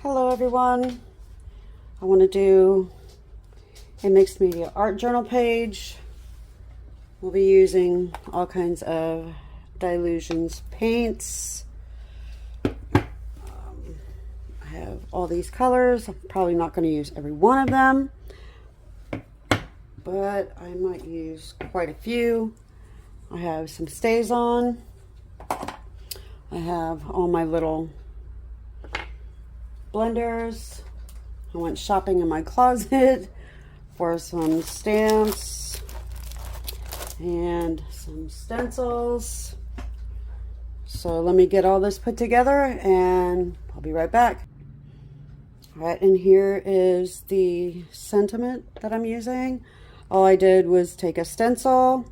Hello everyone. I want to do a mixed media art journal page. We'll be using all kinds of Dylusions paints. I have all these colors. I'm probably not going to use every one of them, but I might use quite a few. I have some stays on. I have all my little blenders. I went shopping in my closet for some stamps and some stencils. So let me get all this put together and I'll be right back. All right, and here is the sentiment that I'm using. All I did was take a stencil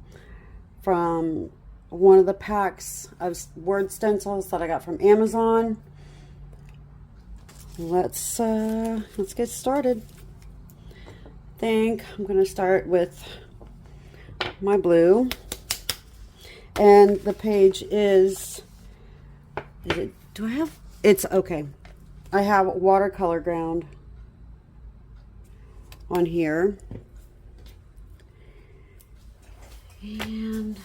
from one of the packs of word stencils that I got from Amazon. Let's get started. I think I'm going to start with my blue, and the page is it, do I have, it's okay. I have watercolor ground on here, and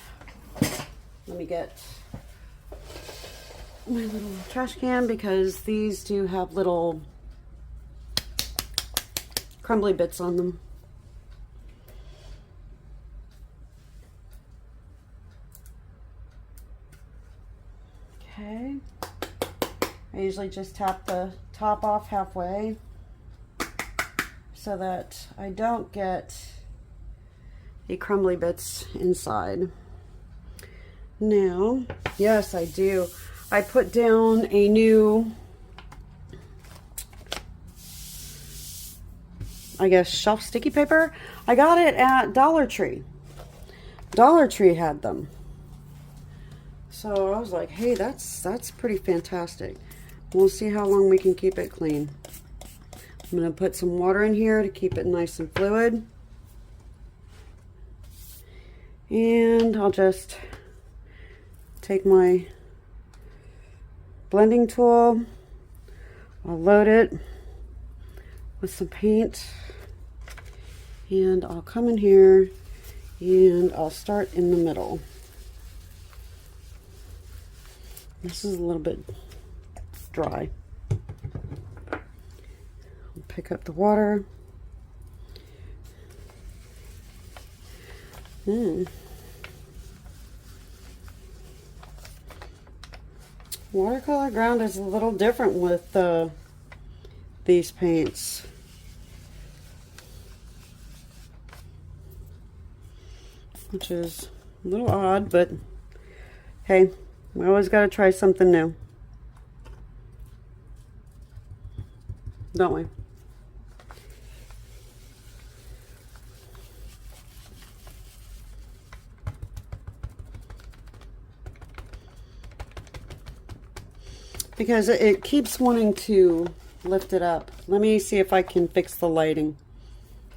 let me get my little trash can because these do have little crumbly bits on them. Okay, I usually just tap the top off halfway so that I don't get the crumbly bits inside. Now, yes, I do. I put down a new, I guess, shelf sticky paper. I got it at Dollar Tree. Dollar Tree had them. So I was like, hey, that's pretty fantastic. We'll see how long we can keep it clean. I'm going to put some water in here to keep it nice and fluid. And I'll just take my blending tool. I'll load it with some paint, and I'll come in here and I'll start in the middle. This is a little bit dry. I'll pick up the water. Watercolor ground is a little different with these paints. Which is a little odd, but hey, we always got to try something new. Don't we? Because it keeps wanting to lift it up. Let me see if I can fix the lighting.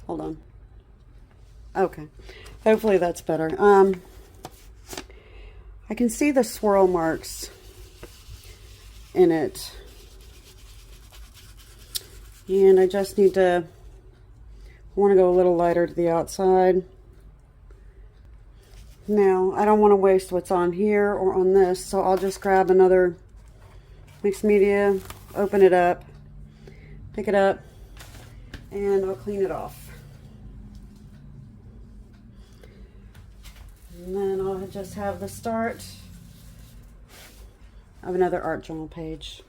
Hold on. Okay. Hopefully that's better. I can see the swirl marks in it. And I just need to, I want to go a little lighter to the outside. Now, I don't want to waste what's on here or on this, so I'll just grab another mixed media, open it up, pick it up, and I'll clean it off. And then I'll just have the start of another art journal page.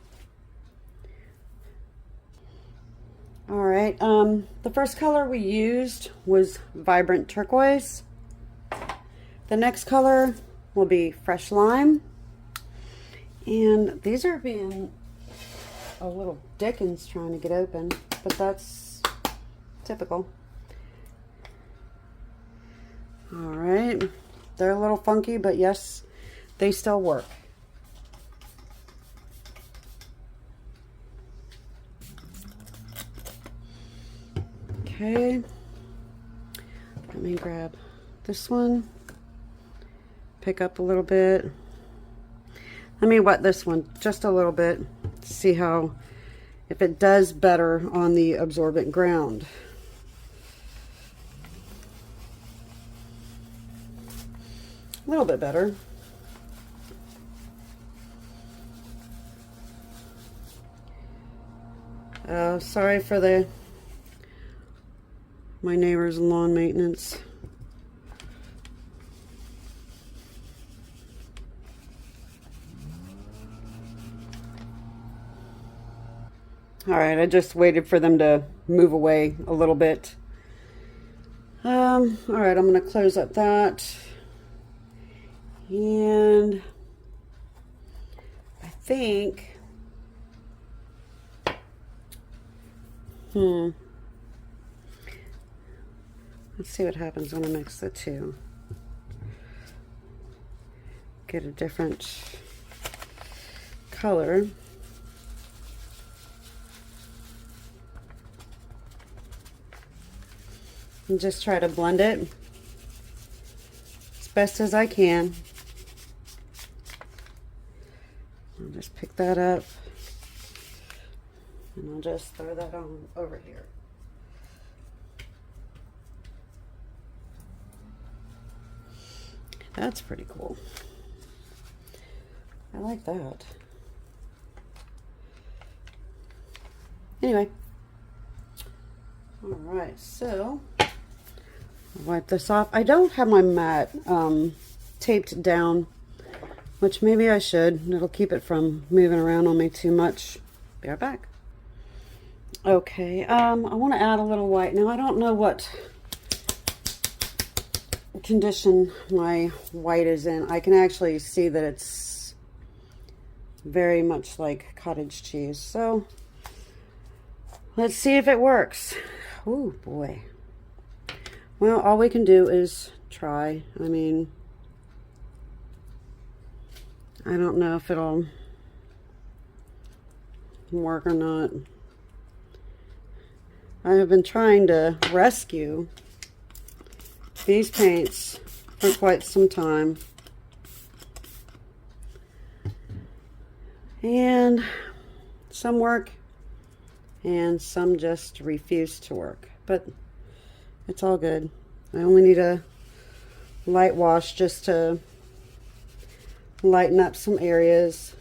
All right, the first color we used was vibrant turquoise. The next color will be fresh lime. And these are being a little Dickens trying to get open, but that's typical. All right, they're a little funky, but yes, they still work. Okay, let me grab this one, pick up a little bit. Let me wet this one just a little bit to see how if it does better on the absorbent ground. A little bit better. Sorry for my neighbor's lawn maintenance. All right, I just waited for them to move away a little bit. All right, I'm going to close up that. And I think, let's see what happens when I mix the two. Get a different color. And just try to blend it as best as I can. I'll just pick that up and I'll just throw that on over here. That's pretty cool. I like that. Anyway. All right, so I'll wipe this off. I don't have my mat taped down, which maybe I should. It'll keep it from moving around on me too much. Be right back. Okay, I want to add a little white. Now, I don't know what condition my white is in. I can actually see that it's very much like cottage cheese. So let's see if it works. Oh boy. Well, all we can do is try. I mean, I don't know if it'll work or not. I have been trying to rescue these paints for quite some time. And some work and some just refuse to work. But it's all good. I only need a light wash just to lighten up some areas.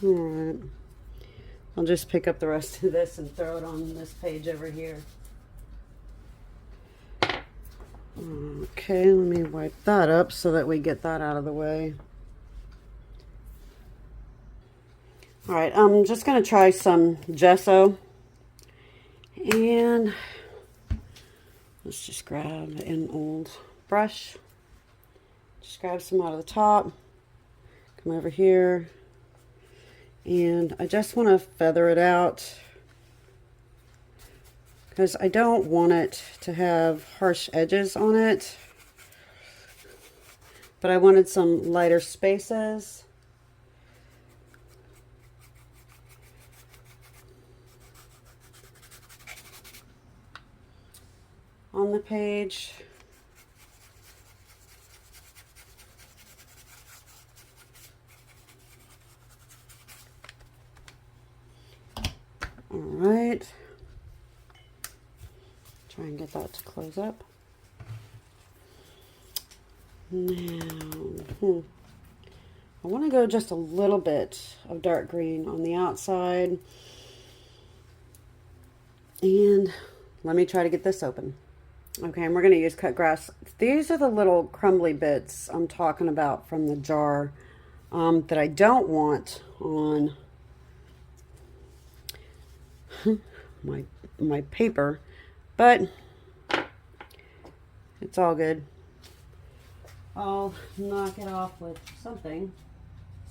All right, I'll just pick up the rest of this and throw it on this page over here. Okay, let me wipe that up so that we get that out of the way. All right, I'm just going to try some gesso. And let's just grab an old brush. Just grab some out of the top. Come over here. And I just want to feather it out because I don't want it to have harsh edges on it, but I wanted some lighter spaces. On the page. All right, try and get that to close up. Now, I want to go just a little bit of dark green on the outside. And let me try to get this open. Okay, and we're going to use cut grass. These are the little crumbly bits I'm talking about from the jar that I don't want on my paper, but it's all good. I'll knock it off with something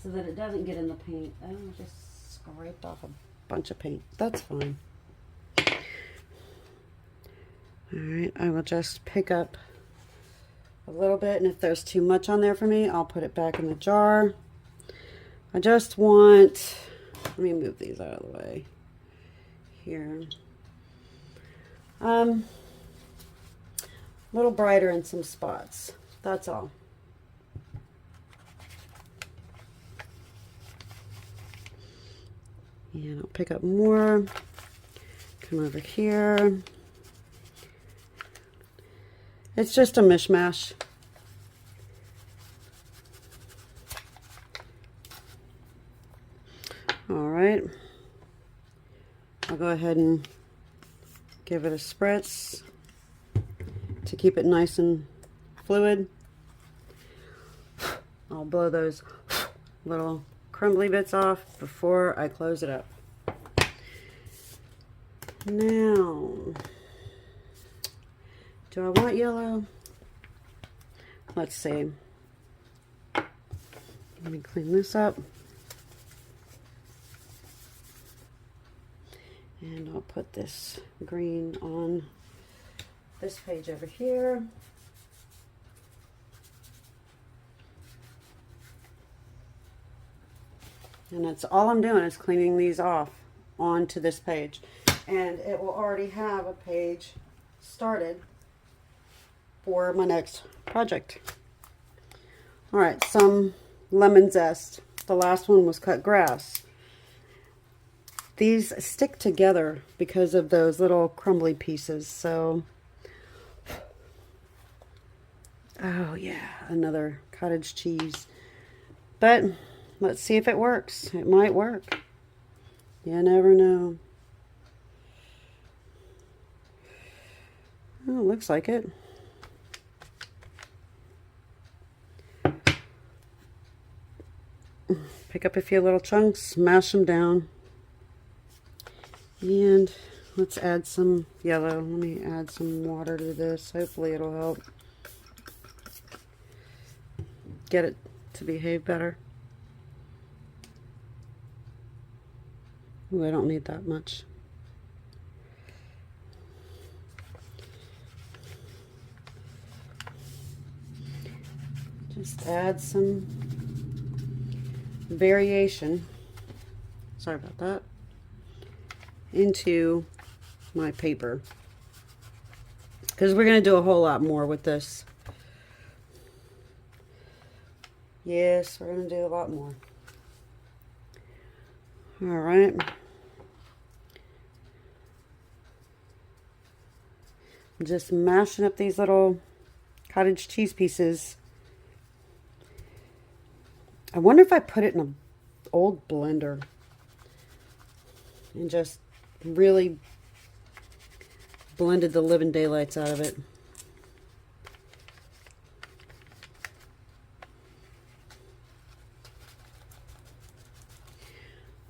so that it doesn't get in the paint. I just scraped off a bunch of paint. That's fine. All right, I will just pick up a little bit, and if there's too much on there for me, I'll put it back in the jar. I just want, let me move these out of the way here. A little brighter in some spots, that's all. And I'll pick up more, come over here. It's just a mishmash. All right, I'll go ahead and give it a spritz to keep it nice and fluid. I'll blow those little crumbly bits off before I close it up. Now, do I want yellow? Let's see. Let me clean this up. And I'll put this green on this page over here. And that's all I'm doing is cleaning these off onto this page. And it will already have a page started for my next project. All right, some lemon zest. The last one was cut grass. These stick together because of those little crumbly pieces. So, oh yeah, another cottage cheese. But let's see if it works. It might work. You never know. Oh, looks like it. Pick up a few little chunks, smash them down. And let's add some yellow. Let me add some water to this. Hopefully it'll help get it to behave better. Ooh, I don't need that much. Just add some variation. Sorry about that. Into my paper, because we're going to do a whole lot more with this. Yes, we're going to do a lot more. All right. I'm just mashing up these little cottage cheese pieces. I wonder if I put it in an old blender and just really blended the living daylights out of it.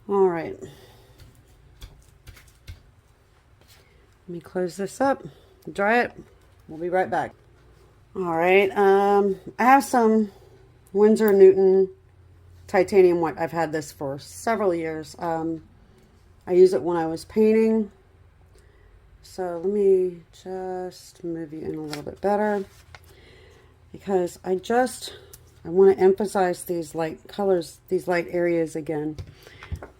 All right. Let me close this up, dry it. We'll be right back. All right. I have some Winsor & Newton titanium white. I've had this for several years. I use it when I was painting. So let me just move you in a little bit better, because I want to emphasize these light colors, these light areas again.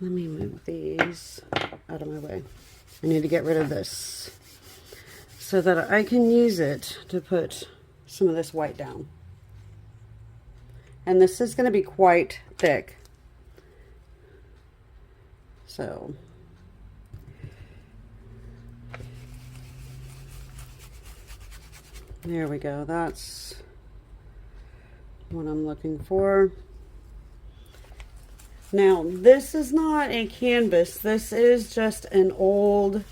Let me move these out of my way. I need to get rid of this so that I can use it to put some of this white down. And this is going to be quite thick. So there we go. That's what I'm looking for. Now, this is not a canvas. This is just an old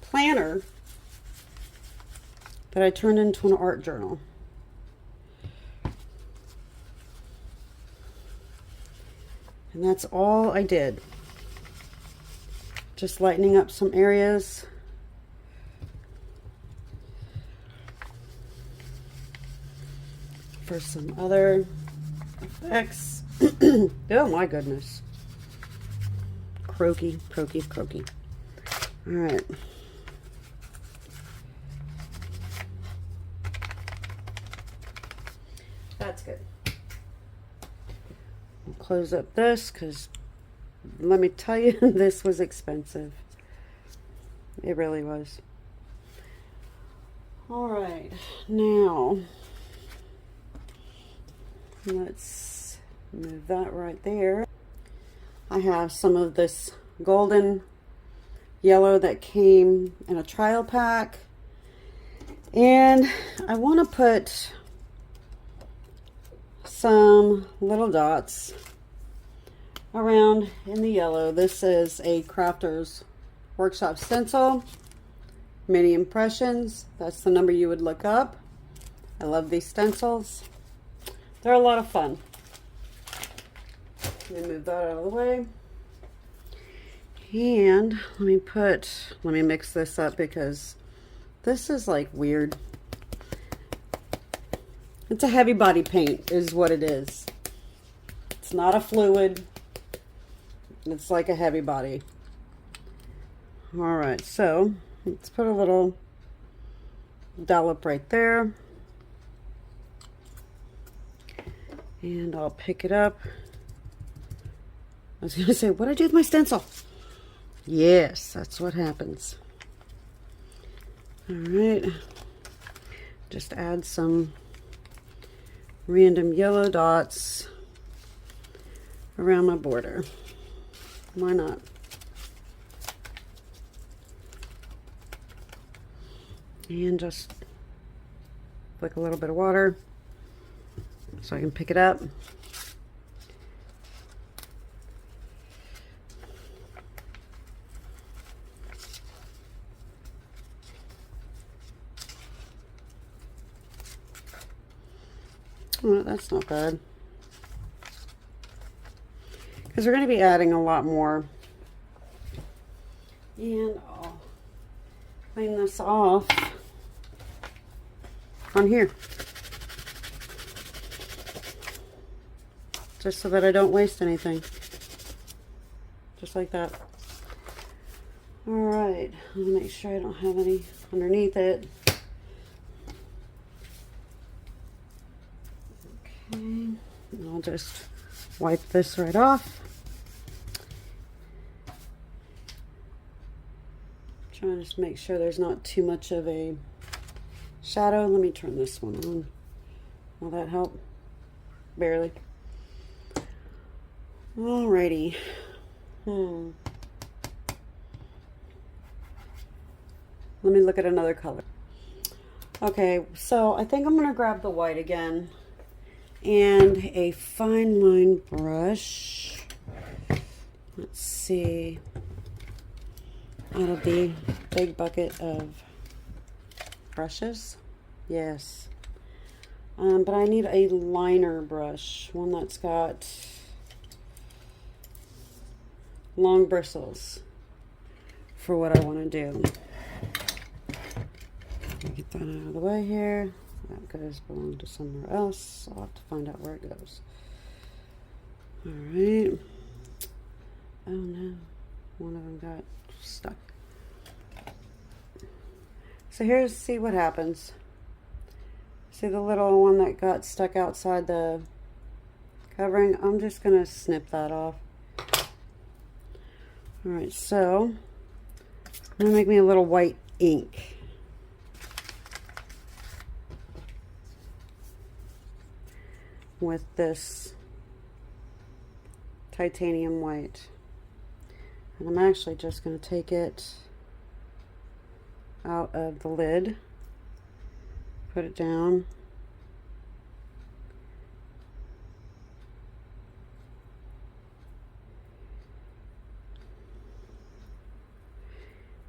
planner that I turned into an art journal. And that's all I did. Just lightening up some areas. For some other effects. Oh my goodness. Croaky, croaky, croaky. All right. That's good. I'll close up this because let me tell you, this was expensive. It really was. All right, now let's move that right there. I have some of this golden yellow that came in a trial pack, and I want to put some little dots around in the yellow. This is a Crafter's Workshop stencil, Mini Impressions. That's the number you would look up. I love these stencils. They're a lot of fun. Let me move that out of the way. And let me mix this up because this is like weird. It's a heavy body paint is what it is. It's not a fluid. It's like a heavy body. All right, so let's put a little dollop right there. And I'll pick it up. I was gonna say, what'd I do with my stencil? Yes, that's what happens. All right, just add some random yellow dots around my border. Why not? And just flick a little bit of water so I can pick it up. Oh, that's not bad. Because we're going to be adding a lot more. And I'll clean this off on here. Just so that I don't waste anything. Just like that. Alright, I'll make sure I don't have any underneath it. Okay, and I'll just wipe this right off. Trying to just make sure there's not too much of a shadow. Let me turn this one on. Will that help? Barely. Alrighty. Let me look at another color. Okay, so I think I'm going to grab the white again and a fine line brush. Let's see. Out of the big bucket of brushes. Yes. But I need a liner brush, one that's got long bristles for what I want to do. Get that out of the way here. That belongs to somewhere else. I'll have to find out where it goes. All right. Oh no, one of them got stuck. So see what happens. See the little one that got stuck outside the covering? I'm just gonna snip that off. All right, so I'm gonna make me a little white ink. With this titanium white. And I'm actually just going to take it out of the lid, put it down,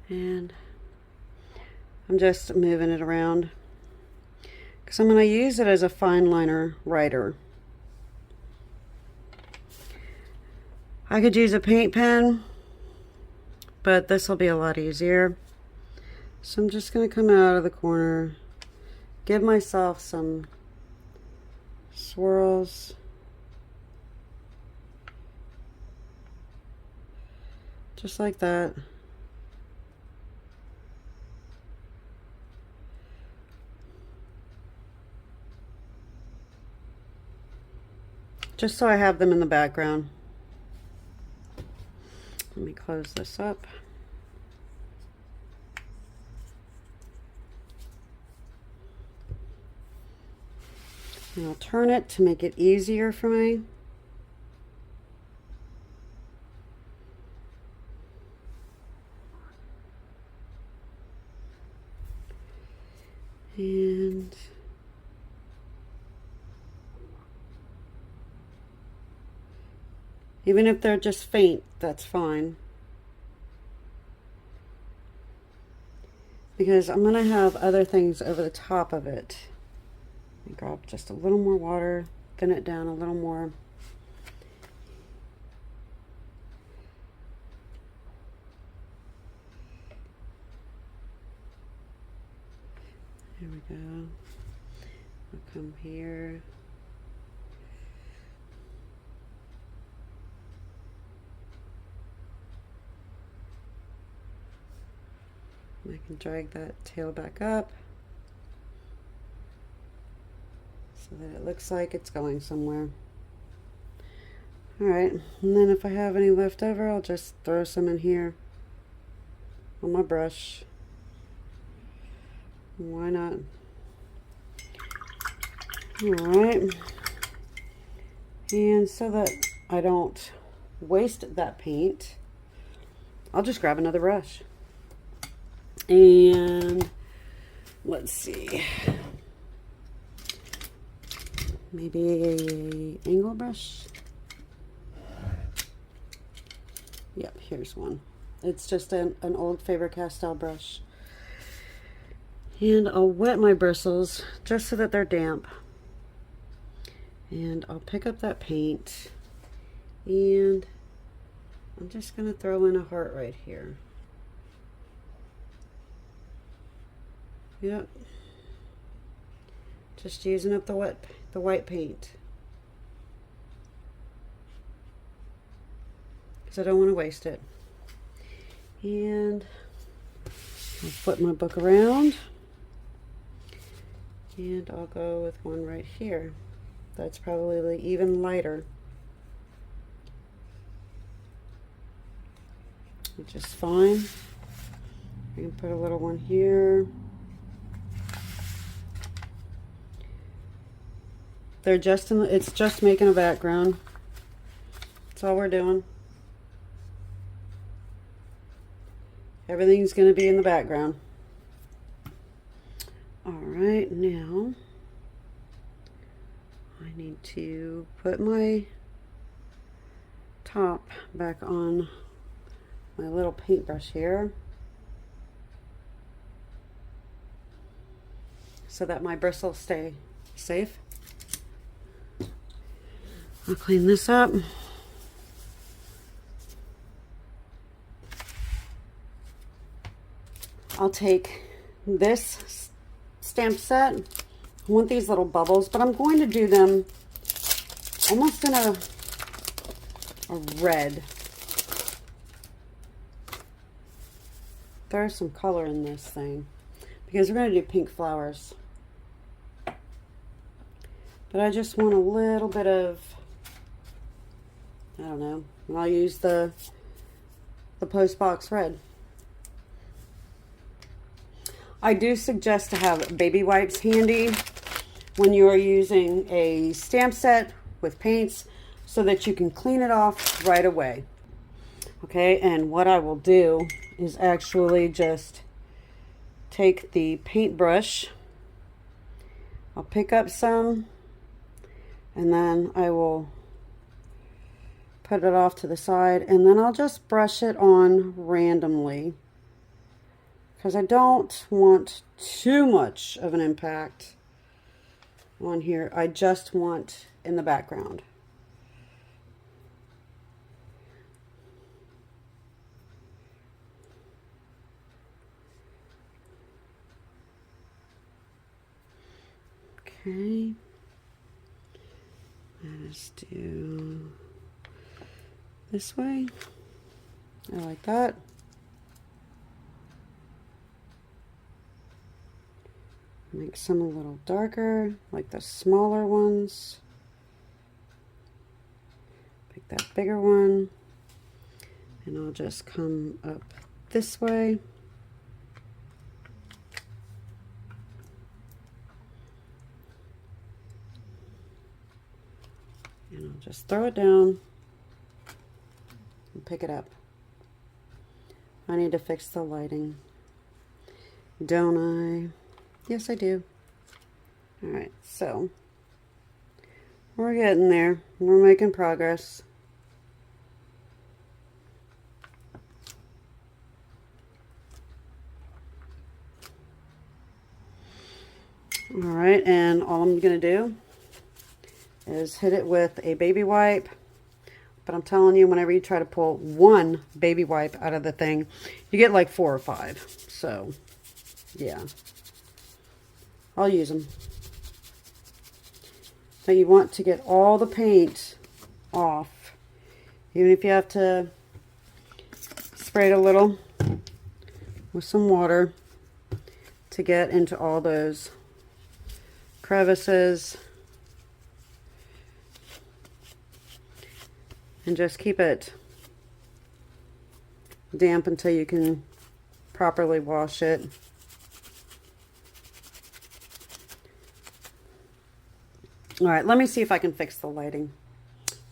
and I'm just moving it around because I'm going to use it as a fine liner writer. I could use a paint pen, but this will be a lot easier. So I'm just going to come out of the corner, give myself some swirls. Just like that. just so I have them in the background. Let me close this up. And I'll turn it to make it easier for me. And even if they're just faint, that's fine. Because I'm going to have other things over the top of it. Let me grab just a little more water, thin it down a little more. There we go. I'll come here. I can drag that tail back up so that it looks like it's going somewhere. Alright, and then if I have any left over, I'll just throw some in here on my brush. Why not? Alright, and so that I don't waste that paint, I'll just grab another brush. And let's see, maybe a angle brush. Yep, here's one. It's just an old Faber-Castell brush. And I'll wet my bristles just so that they're damp. And I'll pick up that paint and I'm just going to throw in a heart right here. Yep. Just using up the white paint. Because I don't want to waste it. And I'll flip my book around. And I'll go with one right here. That's probably even lighter. Which is fine. I can put a little one here. They're just in the, it's just making a background. That's all we're doing. Everything's going to be in the background. All right, now I need to put my top back on my little paintbrush here so that my bristles stay safe. I'll clean this up. I'll take this stamp set. I want these little bubbles, but I'm going to do them almost in a red. There's some color in this thing because we're going to do pink flowers. But I just want a little bit of, I don't know, and I'll use the post box red. I do suggest to have baby wipes handy when you are using a stamp set with paints so that you can clean it off right away. Okay, and what I will do is actually just take the paintbrush, I'll pick up some, and then I will put it off to the side, and then I'll just brush it on randomly because I don't want too much of an impact on here. I just want in the background. Okay, let's do this way. I like that. Make some a little darker, like the smaller ones. that bigger one, and I'll just come up this way. And I'll just throw it down and pick it up. I need to fix the lighting, don't I? Yes, I do. All right, so we're getting there. We're making progress. All right, and all I'm gonna do is hit it with a baby wipe. But I'm telling you, whenever you try to pull one baby wipe out of the thing, you get like 4 or 5. So, yeah. I'll use them. Now you want to get all the paint off. Even if you have to spray it a little with some water to get into all those crevices. And just keep it damp until you can properly wash it. All right, let me see if I can fix the lighting.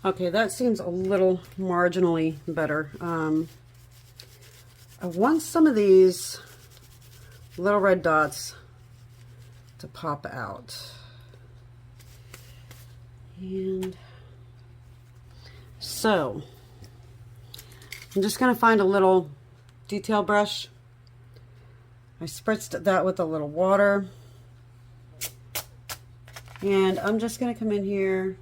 Okay, that seems a little marginally better. I want some of these little red dots to pop out. And so, I'm just going to find a little detail brush. I spritzed that with a little water. And I'm just going to come in here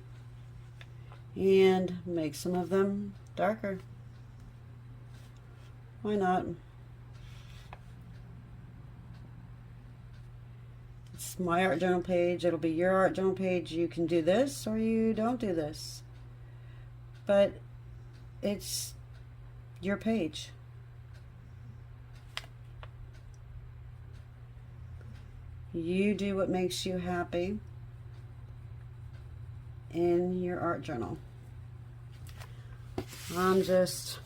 and make some of them darker. Why not? It's my art journal page. It'll be your art journal page. You can do this or you don't do this. But it's your page. You do what makes you happy in your art journal. I'm just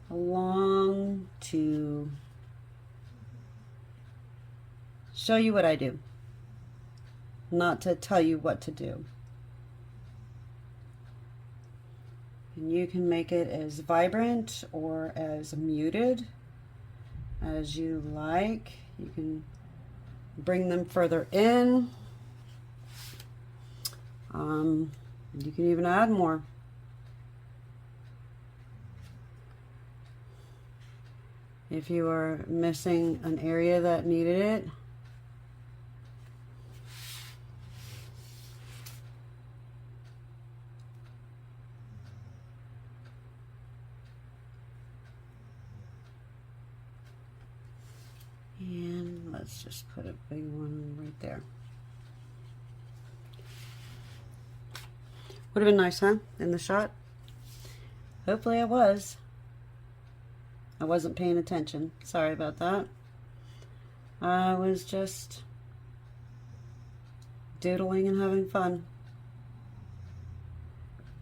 along to show you what I do, not to tell you what to do. And you can make it as vibrant or as muted as you like. You can bring them further in. You can even add more. If you are missing an area that needed it. And let's just put a big one right there. Would have been nice, huh? In the shot? Hopefully I was. I wasn't paying attention. Sorry about that. I was just doodling and having fun,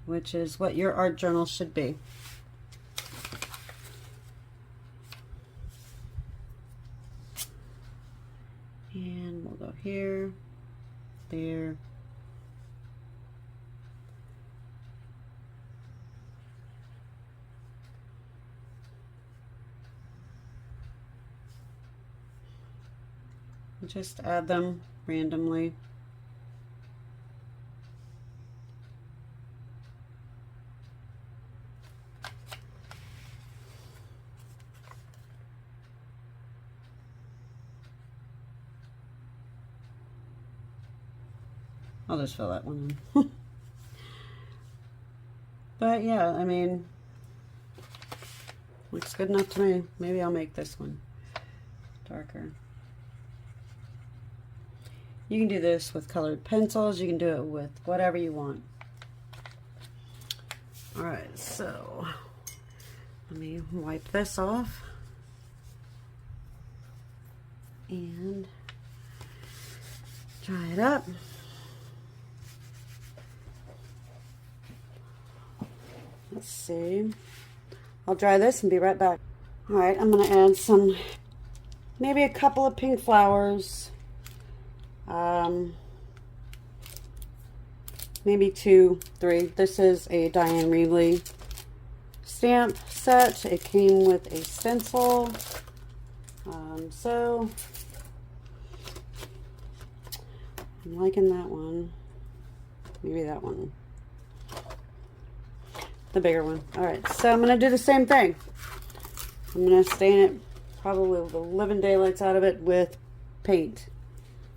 which is what your art journal should be. And we'll go here, there. Just add them randomly. I'll just fill that one in. But yeah, I mean, looks good enough to me. Maybe I'll make this one darker. You can do this with colored pencils. You can do it with whatever you want. All right, so let me wipe this off. And dry it up. Let's see. I'll dry this and be right back. All right, I'm gonna add some, maybe a couple of pink flowers. Maybe 2, 3. This is a Diane Reevely stamp set. It came with a stencil. So I'm liking that one. Maybe that one. The bigger one. All right, so I'm gonna do the same thing. I'm gonna stain it, probably the living daylights out of it, with paint.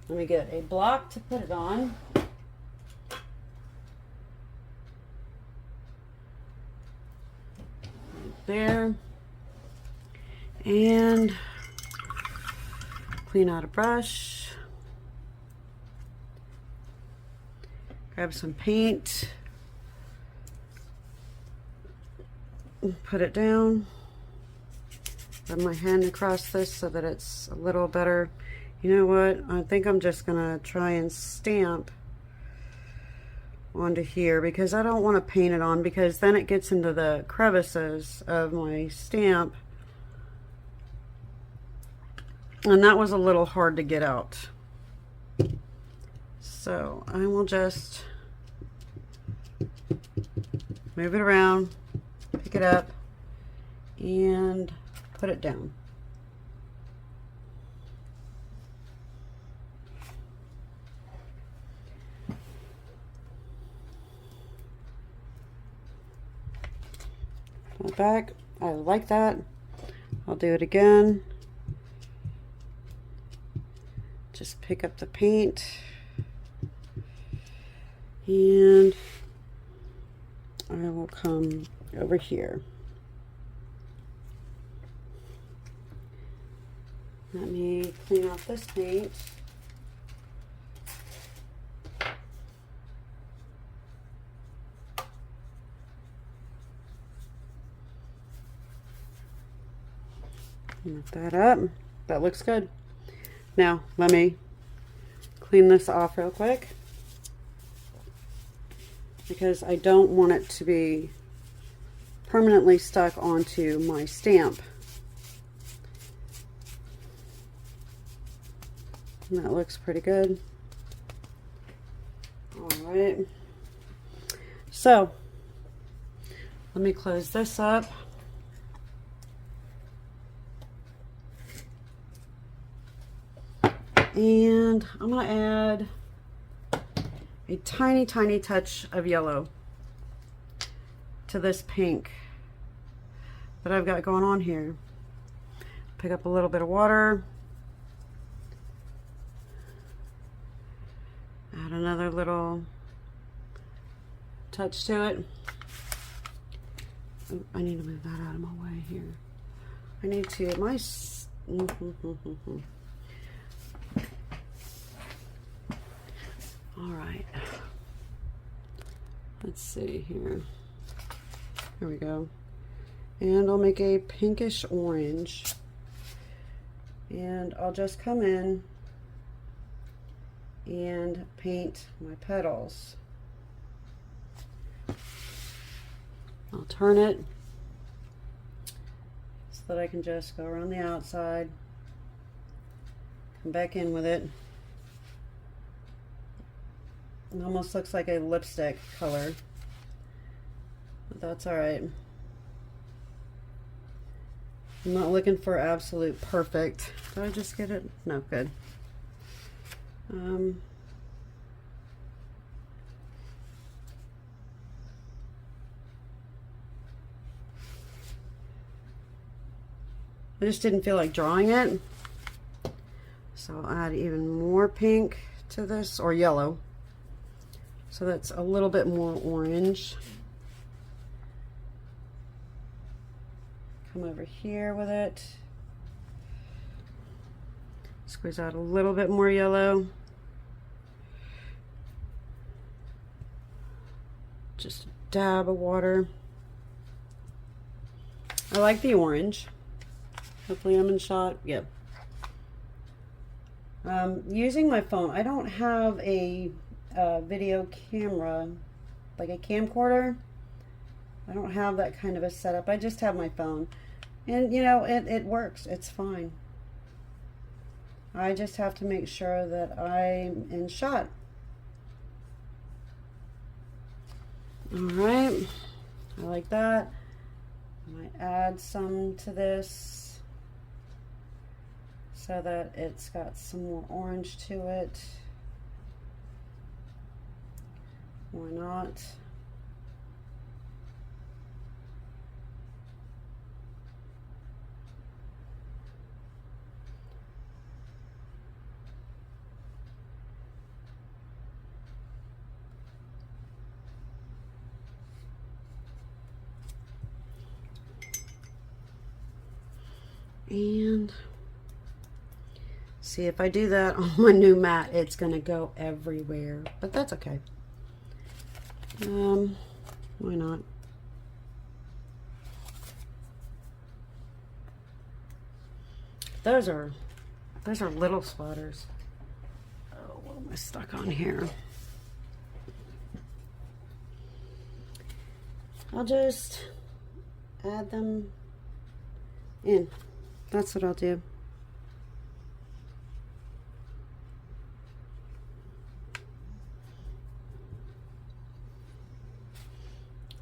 Let me get a block to put it on. Right there. And clean out a brush. Grab some paint. Put it down. Run my hand across this so that it's a little better. You know what? I think I'm just gonna try and stamp onto here because I don't want to paint it on, because then it gets into the crevices of my stamp. And that was a little hard to get out. So I will just move it around, pick it up, and put it down. Put it back. I like that. I'll do it again. Just pick up the paint and I will come over here. Let me clean off this paint. Lift that up. That looks good. Now, let me clean this off real quick because I don't want it to be permanently stuck onto my stamp. And that looks pretty good. All right. So, let me close this up. And I'm going to add a tiny, tiny touch of yellow to this pink that I've got going on here. Pick up a little bit of water. Add another little touch to it. Oh, I need to move that out of my way here. I need to, all right, let's see here. Here we go. And I'll make a pinkish orange. And I'll just come in and paint my petals. I'll turn it so that I can just go around the outside, come back in with it. It almost looks like a lipstick color, but that's all right. I'm not looking for absolute perfect. Did I just get it? No, good. I just didn't feel like drawing it, so I'll add even more pink to this, or yellow. So that's a little bit more orange. Come over here with it. Squeeze out a little bit more yellow. Just a dab of water. I like the orange. Hopefully I'm in shot. Yep. Using my phone. I don't have a video camera, like a camcorder. I don't have that kind of a setup. I just have my phone. And, you know, it works. It's fine. I just have to make sure that I'm in shot. All right. I like that. I might add some to this so that it's got some more orange to it. Why not? And see, if I do that on my new mat, it's gonna go everywhere, but that's okay. Why not? Those are little splatters. Oh, what am I stuck on here? I'll just add them in. That's what I'll do.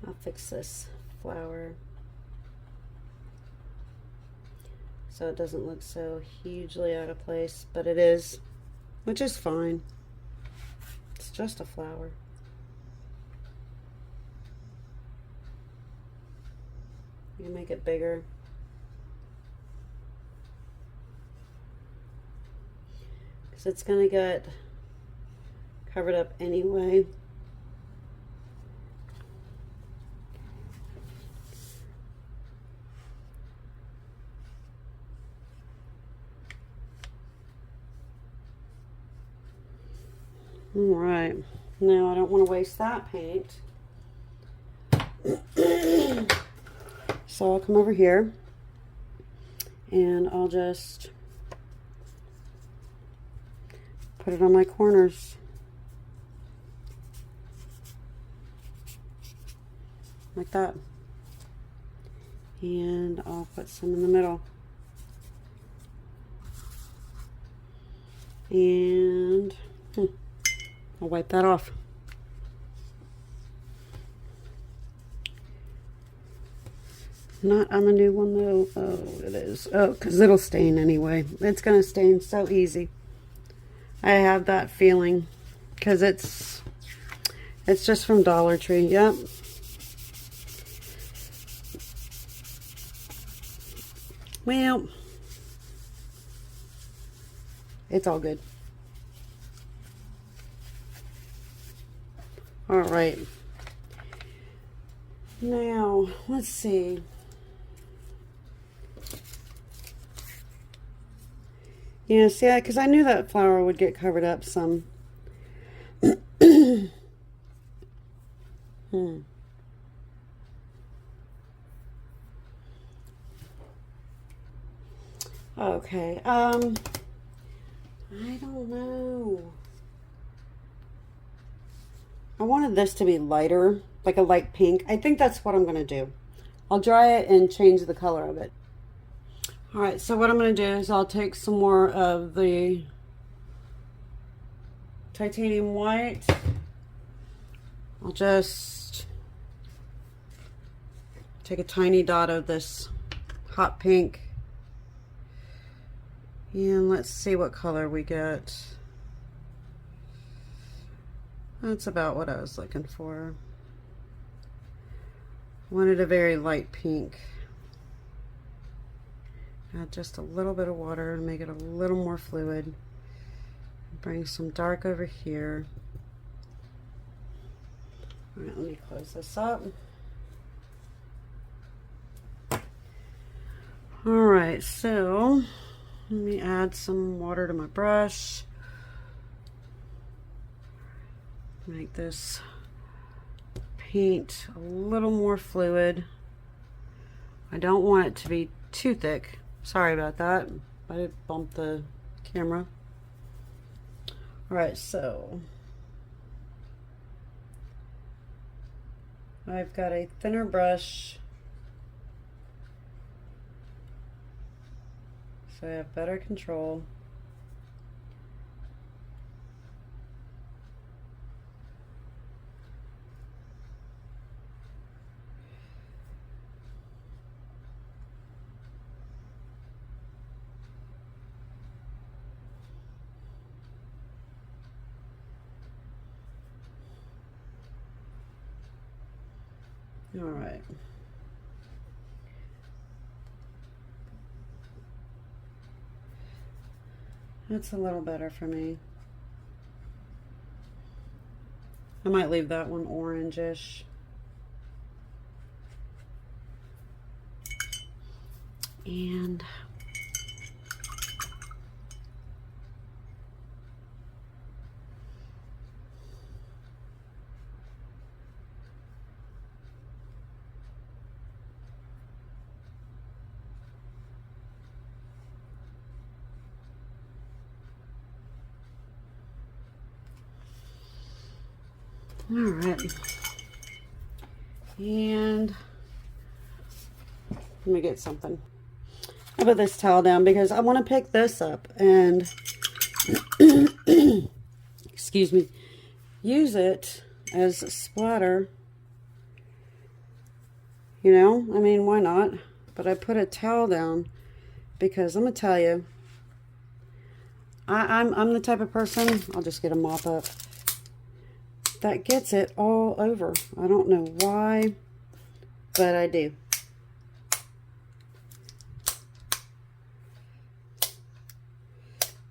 I'll fix this flower so it doesn't look so hugely out of place, but it is, which is fine. It's just a flower. You can make it bigger. Because it's going to get covered up anyway. All right, now I don't want to waste that paint. So I'll come over here and I'll just put it on my corners. Like that. And I'll put some in the middle. And I'll wipe that off. Not on the new one though. Oh, it is. Oh, because it'll stain anyway. It's going to stain so easy. I have that feeling because it's just from Dollar Tree. Yep. Well, it's all good. All right. Now, let's see. Yeah, see, because I knew that flower would get covered up some. Okay, I don't know. I wanted this to be lighter, like a light pink. I think that's what I'm going to do. I'll dry it and change the color of it. All right, so what I'm going to do is I'll take some more of the titanium white. I'll just take a tiny dot of this hot pink. And let's see what color we get. That's about what I was looking for. Wanted a very light pink. Add just a little bit of water to make it a little more fluid. Bring some dark over here. All right, let me close this up. All right, so let me add some water to my brush. Make this paint a little more fluid. I don't want it to be too thick. Sorry about that. I bumped the camera. All right, so I've got a thinner brush, so I have better control. All right. That's a little better for me. I might leave that one orangish. And all right. And let me get something. I put this towel down because I want to pick this up and excuse me, use it as a splatter. You know, I mean, why not? But I put a towel down because I'm gonna tell you, I'm the type of person, I'll just get a mop up, that gets it all over. I don't know why, but I do.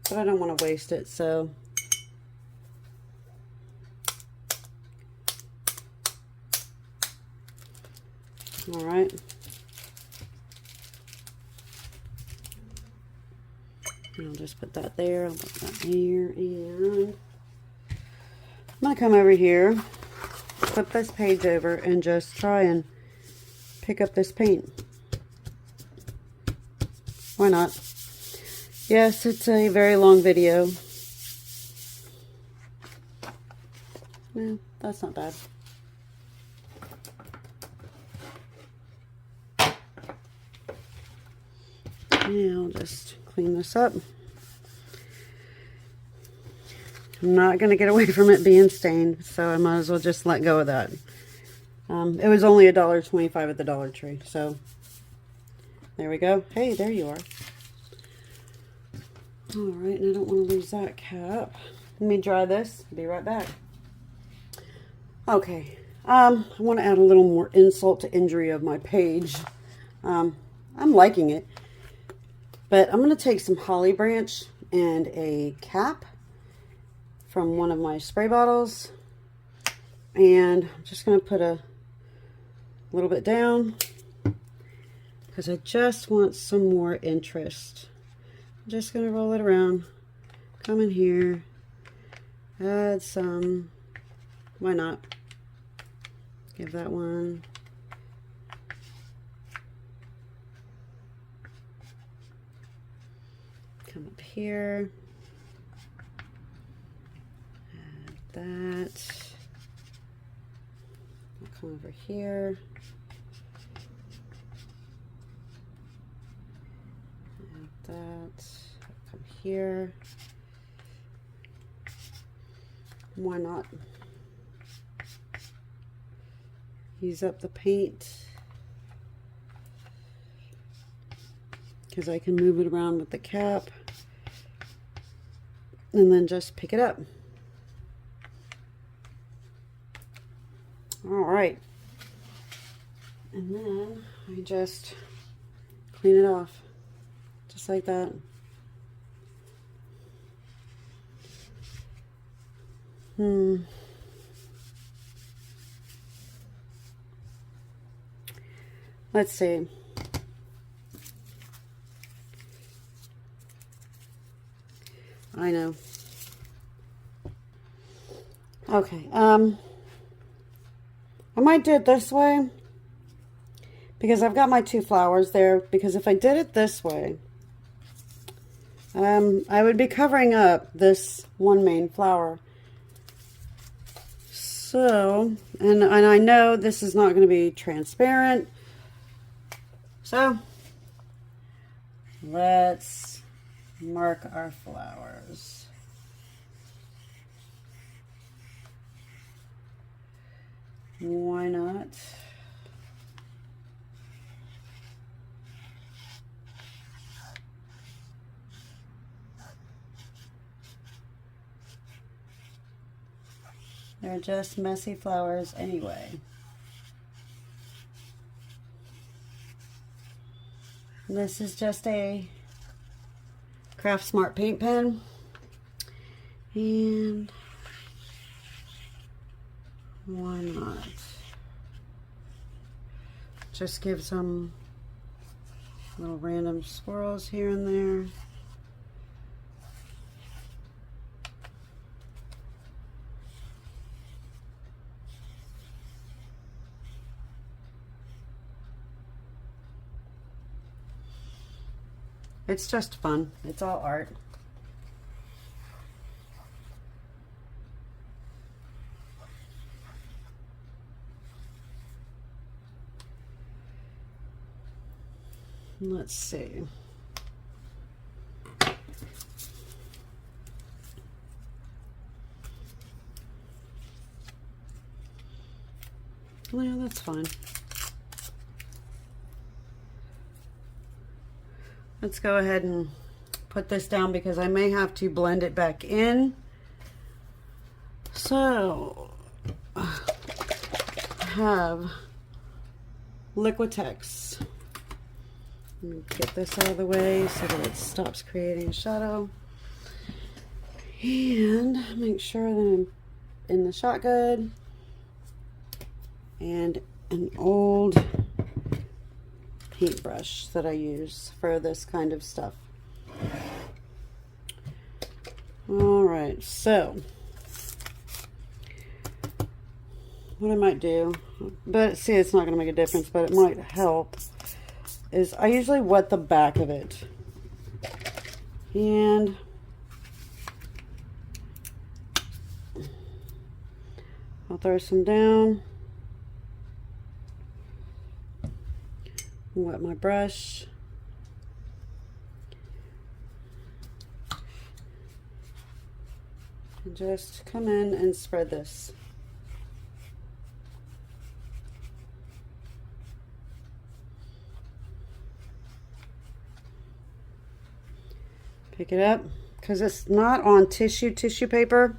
But I don't want to waste it, so all right. I'll just put that there. I'll put that here, and I'm gonna come over here, flip this page over, and just try and pick up this paint. Why not? Yes, it's a very long video. Well, that's not bad. Now I'll just clean this up. I'm not going to get away from it being stained, so I might as well just let go of that. It was only $1.25 at the Dollar Tree, so there we go. Hey, there you are. All right, and I don't want to lose that cap. Let me dry this. Be right back. Okay, I want to add a little more insult to injury of my page. I'm liking it, but I'm going to take some holly branch and a cap from one of my spray bottles, and I'm just going to put a little bit down because I just want some more interest. I'm just going to roll it around, come in here, add some, why not, give that one, come up here, add that, I'll come over here, add that, come here, why not, use up the paint because I can move it around with the cap and then just pick it up. All right, and then I just clean it off just like that. Let's see. I know. Okay, I might do it this way because I've got my two flowers there, because if I did it this way, I would be covering up this one main flower. So, and I know this is not going to be transparent. So, let's mark our flowers. Why not? They're just messy flowers anyway. This is just a Craft Smart paint pen. And why not? Just give some little random swirls here and there. It's just fun. It's all art. Let's see. Well, yeah, that's fine. Let's go ahead and put this down because I may have to blend it back in. So, I have Liquitex. Let me get this out of the way so that it stops creating a shadow. And make sure that I'm in the shot good. And an old paintbrush that I use for this kind of stuff. All right, so what I might do, but see, it's not going to make a difference, but it might help, is I usually wet the back of it. And I'll throw some down. Wet my brush. And just come in and spread this. Pick it up, because it's not on tissue paper.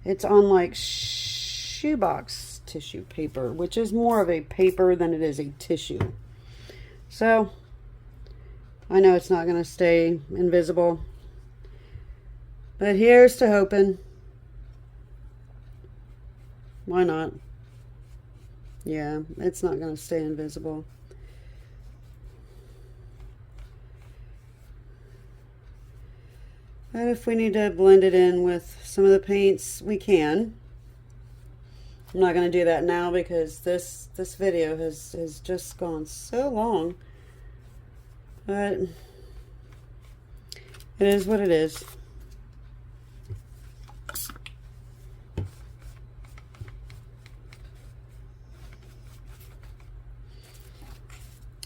It's on like shoebox tissue paper, which is more of a paper than it is a tissue. So, I know it's not going to stay invisible, but here's to hoping. Why not? Yeah, it's not going to stay invisible. But if we need to blend it in with some of the paints, we can. I'm not going to do that now because this video has just gone so long. But it is what it is.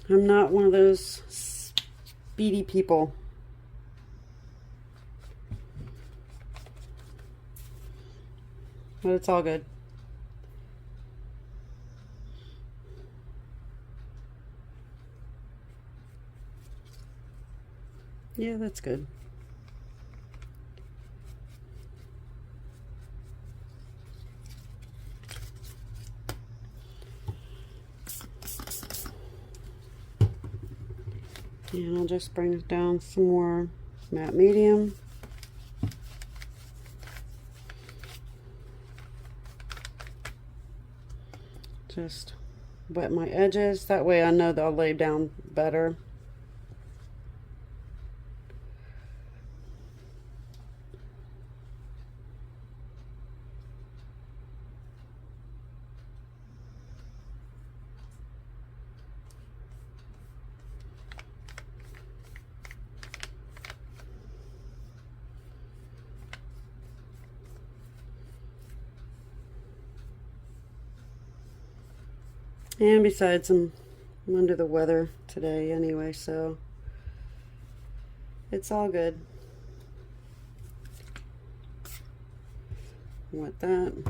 I'm not one of those speedy people. But it's all good. Yeah, that's good. And I'll just bring it down some more matte medium. Just wet my edges. That way I know they'll lay down better. And besides, I'm under the weather today anyway, so it's all good. With that, and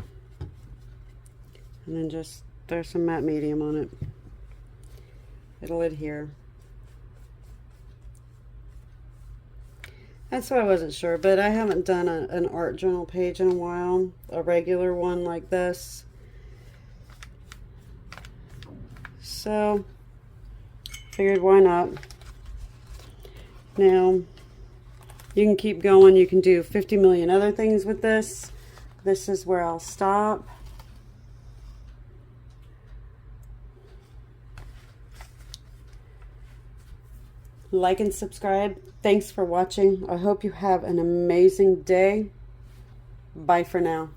then just throw some matte medium on it. It'll adhere. That's why I wasn't sure, but I haven't done an art journal page in a while, a regular one like this. So, figured why not. Now, you can keep going. You can do 50 million other things with this. This is where I'll stop. Like and subscribe. Thanks for watching. I hope you have an amazing day. Bye for now.